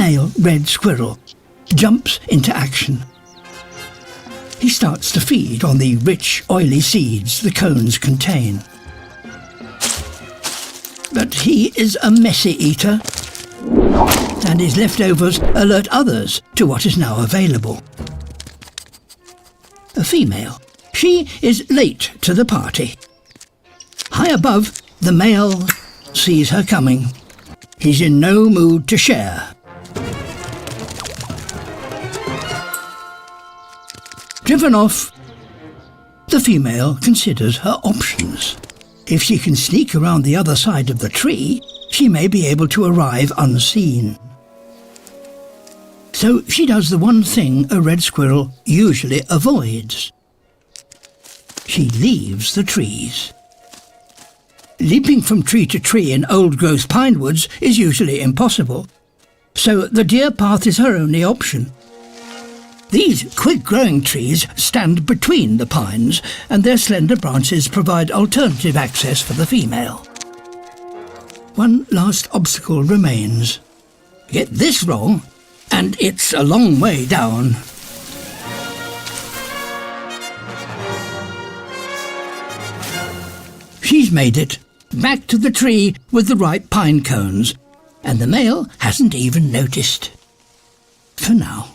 male red squirrel jumps into action. He starts to feed on the rich, oily seeds the cones contain. But he is a messy eater, and his leftovers alert others to what is now available. A female. She is late to the party. High above, the male sees her coming. He's in no mood to share. Driven off, the female considers her options. If she can sneak around the other side of the tree, she may be able to arrive unseen. So she does the one thing a red squirrel usually avoids. She leaves the trees. Leaping from tree to tree in old-growth pine woods is usually impossible, so the deer path is her only option. These quick-growing trees stand between the pines, and their slender branches provide alternative access for the female. One last obstacle remains. Get this wrong, and it's a long way down. She's made it, back to the tree with the ripe pine cones, and the male hasn't even noticed. For now.